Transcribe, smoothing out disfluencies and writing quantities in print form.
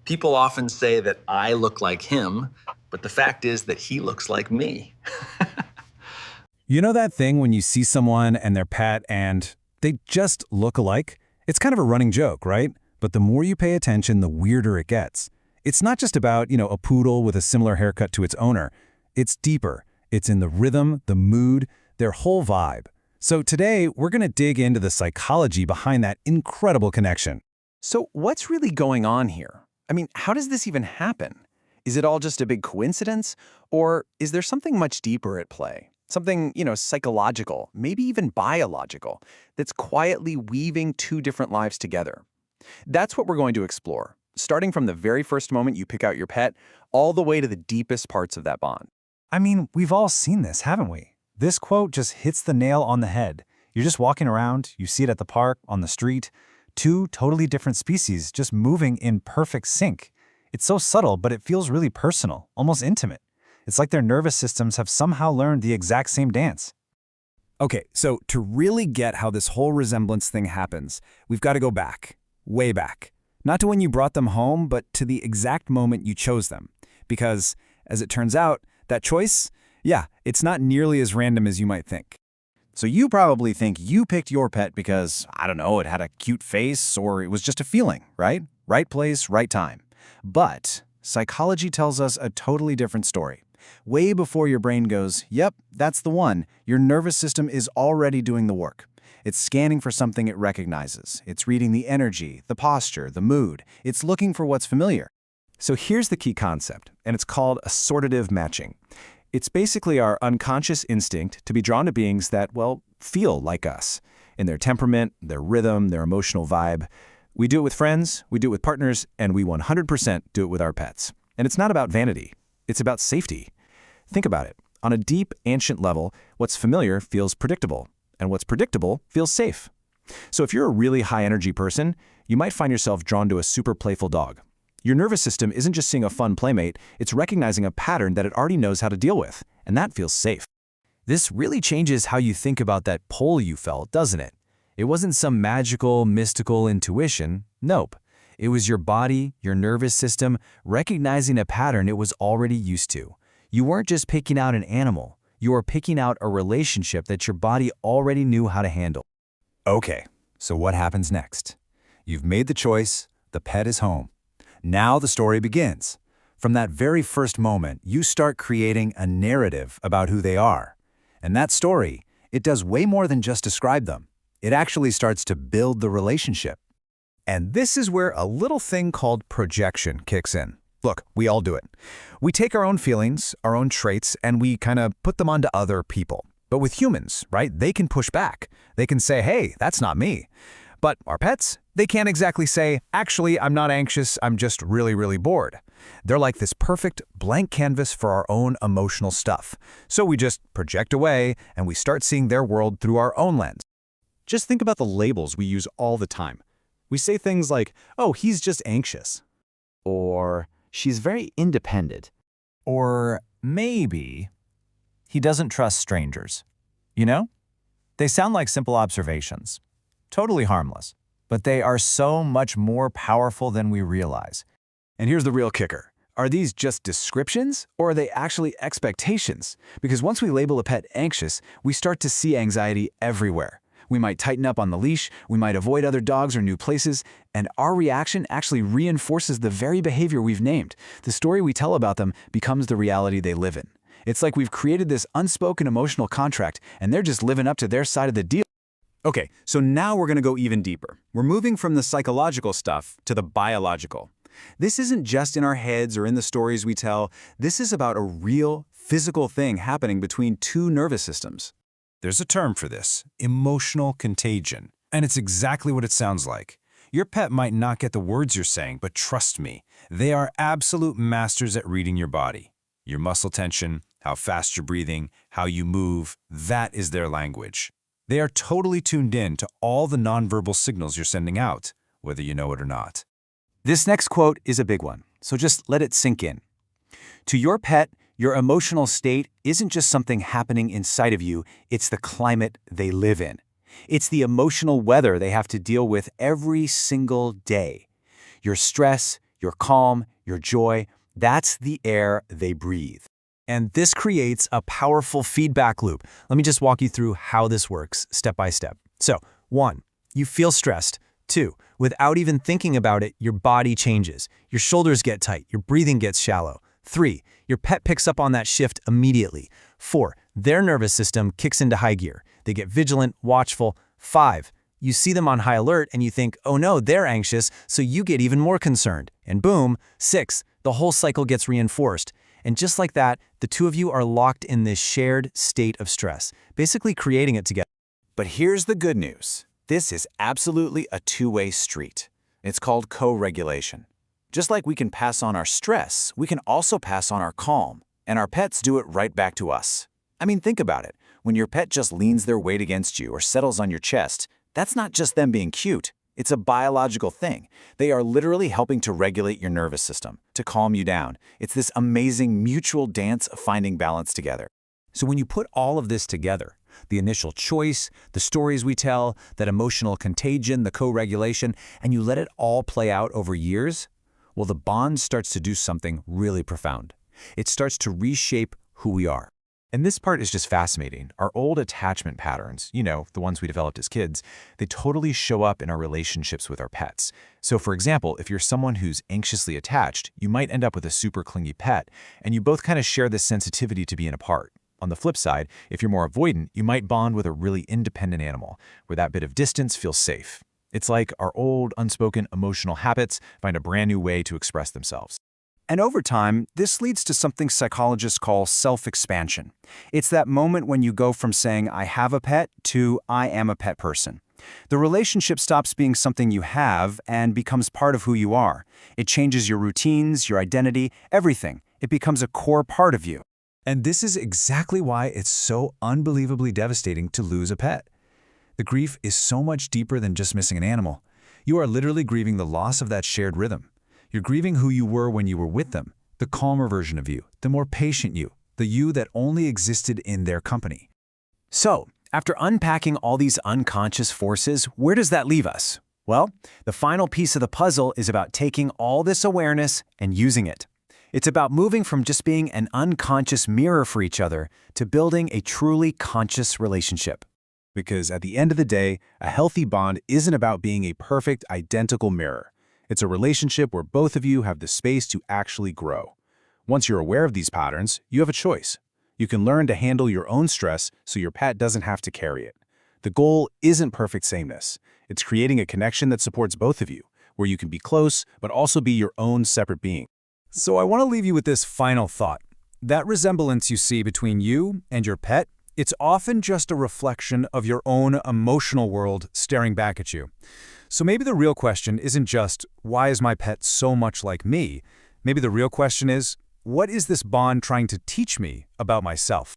People often say that I look like him, but the fact is that he looks like me. You know that thing when you see someone and their pet and they just look alike? It's kind of a running joke, right? But the more you pay attention, the weirder it gets. It's not just about, a poodle with a similar haircut to its owner. It's deeper. It's in the rhythm, the mood, their whole vibe. So today, we're going to dig into the psychology behind that incredible connection. So what's really going on here? I mean, how does this even happen? Is it all just a big coincidence? Or is there something much deeper at play? Something, psychological, maybe even biological, that's quietly weaving two different lives together. That's what we're going to explore, starting from the very first moment you pick out your pet, all the way to the deepest parts of that bond. I mean, we've all seen this, haven't we? This quote just hits the nail on the head. You're just walking around, you see it at the park, on the street, two totally different species just moving in perfect sync. It's so subtle, but it feels really personal, almost intimate. It's like their nervous systems have somehow learned the exact same dance. Okay, so to really get how this whole resemblance thing happens, we've got to go back, way back. Not to when you brought them home, but to the exact moment you chose them. Because, as it turns out, that choice, it's not nearly as random as you might think. So you probably think you picked your pet because, I don't know, it had a cute face or it was just a feeling, right? Right place, right time. But psychology tells us a totally different story. Way before your brain goes, yep, that's the one, your nervous system is already doing the work. It's scanning for something it recognizes. It's reading the energy, the posture, the mood. It's looking for what's familiar. So here's the key concept, and it's called assortative matching. It's basically our unconscious instinct to be drawn to beings that, feel like us, in their temperament, their rhythm, their emotional vibe. We do it with friends, we do it with partners, and we 100% do it with our pets. And it's not about vanity. It's about safety. Think about it. On a deep, ancient level, what's familiar feels predictable, and what's predictable feels safe. So if you're a really high-energy person, you might find yourself drawn to a super playful dog. Your nervous system isn't just seeing a fun playmate, it's recognizing a pattern that it already knows how to deal with, and that feels safe. This really changes how you think about that pull you felt, doesn't it? It wasn't some magical, mystical intuition. Nope. It was your body, your nervous system, recognizing a pattern it was already used to. You weren't just picking out an animal. You were picking out a relationship that your body already knew how to handle. Okay, so what happens next? You've made the choice. The pet is home. Now the story begins. From that very first moment, you start creating a narrative about who they are. And that story, it does way more than just describe them. It actually starts to build the relationship. And this is where a little thing called projection kicks in. Look, we all do it. We take our own feelings, our own traits, and we kind of put them onto other people. But with humans, right, they can push back. They can say, hey, that's not me. But our pets, they can't exactly say, actually, I'm not anxious, I'm just really, really bored. They're like this perfect blank canvas for our own emotional stuff. So we just project away, and we start seeing their world through our own lens. Just think about the labels we use all the time. We say things like, oh, he's just anxious. Or, she's very independent. Or maybe he doesn't trust strangers. They sound like simple observations. Totally harmless. But they are so much more powerful than we realize. And here's the real kicker. Are these just descriptions, or are they actually expectations? Because once we label a pet anxious, we start to see anxiety everywhere. We might tighten up on the leash, we might avoid other dogs or new places, and our reaction actually reinforces the very behavior we've named. The story we tell about them becomes the reality they live in. It's like we've created this unspoken emotional contract, and they're just living up to their side of the deal. Okay, so now we're going to go even deeper. We're moving from the psychological stuff to the biological. This isn't just in our heads or in the stories we tell. This is about a real, physical thing happening between two nervous systems. There's a term for this, emotional contagion. And it's exactly what it sounds like. Your pet might not get the words you're saying, but trust me, they are absolute masters at reading your body. Your muscle tension, how fast you're breathing, how you move, that is their language. They are totally tuned in to all the nonverbal signals you're sending out, whether you know it or not. This next quote is a big one, so just let it sink in. To your pet, your emotional state isn't just something happening inside of you, it's the climate they live in. It's the emotional weather they have to deal with every single day. Your stress, your calm, your joy. That's the air they breathe. And this creates a powerful feedback loop. Let me just walk you through how this works step by step. So, 1, you feel stressed. 2, without even thinking about it, your body changes. Your shoulders get tight, your breathing gets shallow. 3, your pet picks up on that shift immediately. 4, their nervous system kicks into high gear. They get vigilant, watchful. 5, you see them on high alert and you think, oh no, they're anxious, so you get even more concerned. And boom, 6, the whole cycle gets reinforced. And just like that, the two of you are locked in this shared state of stress, basically creating it together. But here's the good news. This is absolutely a two-way street. It's called co-regulation. Just like we can pass on our stress, we can also pass on our calm, and our pets do it right back to us. I mean, think about it. When your pet just leans their weight against you or settles on your chest, that's not just them being cute. It's a biological thing. They are literally helping to regulate your nervous system, to calm you down. It's this amazing mutual dance of finding balance together. So when you put all of this together, the initial choice, the stories we tell, that emotional contagion, the co-regulation, and you let it all play out over years, well, the bond starts to do something really profound. It starts to reshape who we are. And this part is just fascinating. Our old attachment patterns, the ones we developed as kids, they totally show up in our relationships with our pets. So for example, if you're someone who's anxiously attached, you might end up with a super clingy pet, and you both kind of share this sensitivity to being apart. On the flip side, if you're more avoidant, you might bond with a really independent animal, where that bit of distance feels safe. It's like our old, unspoken emotional habits find a brand new way to express themselves. And over time, this leads to something psychologists call self-expansion. It's that moment when you go from saying, I have a pet, to I am a pet person. The relationship stops being something you have and becomes part of who you are. It changes your routines, your identity, everything. It becomes a core part of you. And this is exactly why it's so unbelievably devastating to lose a pet. The grief is so much deeper than just missing an animal. You are literally grieving the loss of that shared rhythm. You're grieving who you were when you were with them, the calmer version of you, the more patient you, the you that only existed in their company. So, after unpacking all these unconscious forces, where does that leave us? Well, the final piece of the puzzle is about taking all this awareness and using it. It's about moving from just being an unconscious mirror for each other to building a truly conscious relationship. Because at the end of the day, a healthy bond isn't about being a perfect, identical mirror. It's a relationship where both of you have the space to actually grow. Once you're aware of these patterns, you have a choice. You can learn to handle your own stress so your pet doesn't have to carry it. The goal isn't perfect sameness. It's creating a connection that supports both of you, where you can be close, but also be your own separate being. So I want to leave you with this final thought. That resemblance you see between you and your pet, it's often just a reflection of your own emotional world staring back at you. So maybe the real question isn't just, why is my pet so much like me? Maybe the real question is, what is this bond trying to teach me about myself?